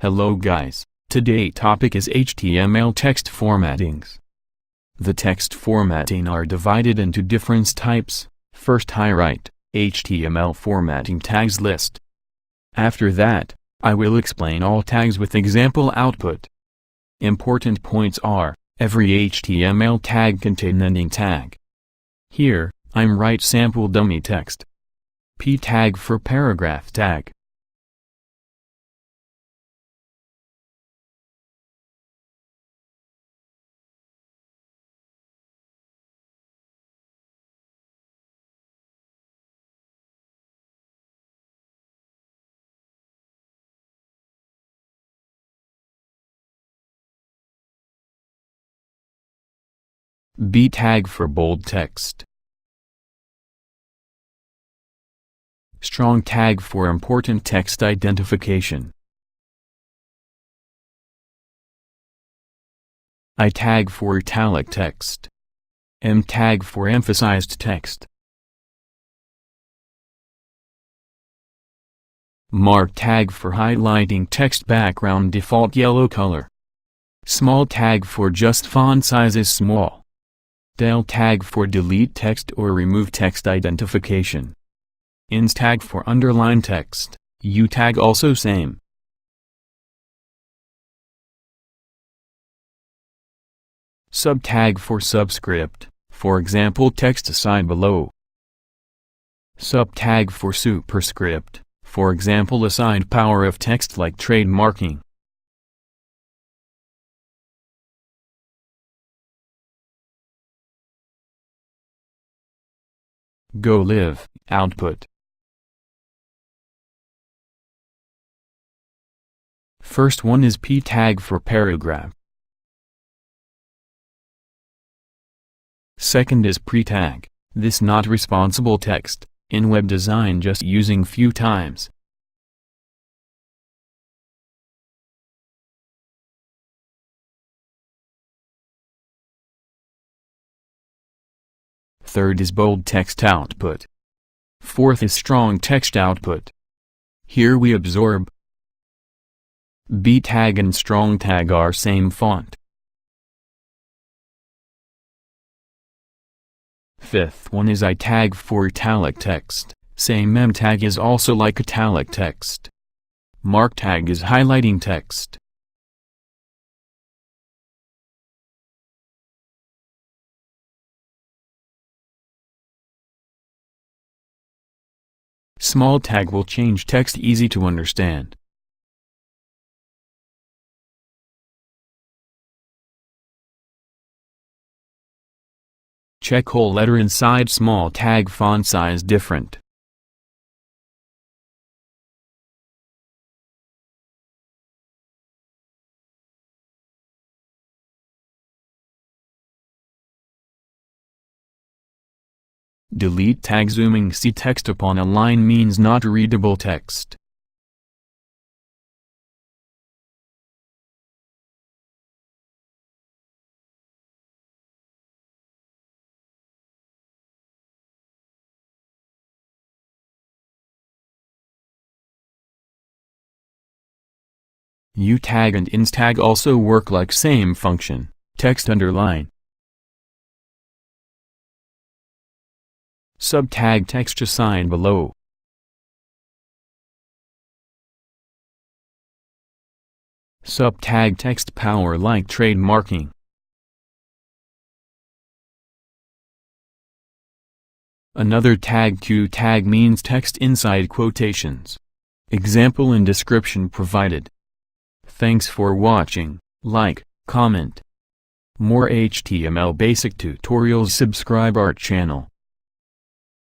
Hello guys, today topic is HTML text formattings. The text formatting are divided into different types. First I write HTML formatting tags list. After that, I will explain all tags with example output. Important points are, every HTML tag contain ending tag. Here, I'm write sample dummy text. P tag for paragraph tag. B tag for bold text. Strong tag for important text identification. I tag for italic text. M tag for emphasized text. Mark tag for highlighting text background default yellow color. Small tag for just font size is small. Del tag for delete text or remove text identification. Ins tag for underline text. U tag also same. Sub tag for subscript, for example text assigned below. Sub tag for superscript, for example assigned power of text like trademarking. Go live, output. First one is P tag for paragraph. Second is pre tag, this not responsible text, in web design just using few times. Third is bold text output. Fourth is strong text output. Here we absorb. B tag and strong tag are same font. Fifth one is I tag for italic text. Same M tag is also like italic text. Mark tag is highlighting text. Small tag will change text easy to understand. Check whole letter inside small tag font size different. Delete tag zooming see text upon a line means not readable text. U tag and ins tag also work like same function, text underline. Sub tag text assigned below. Sub tag text power like trademarking. Another tag Q tag means text inside quotations. Example and description provided. Thanks for watching, like, comment. More HTML basic tutorials subscribe our channel.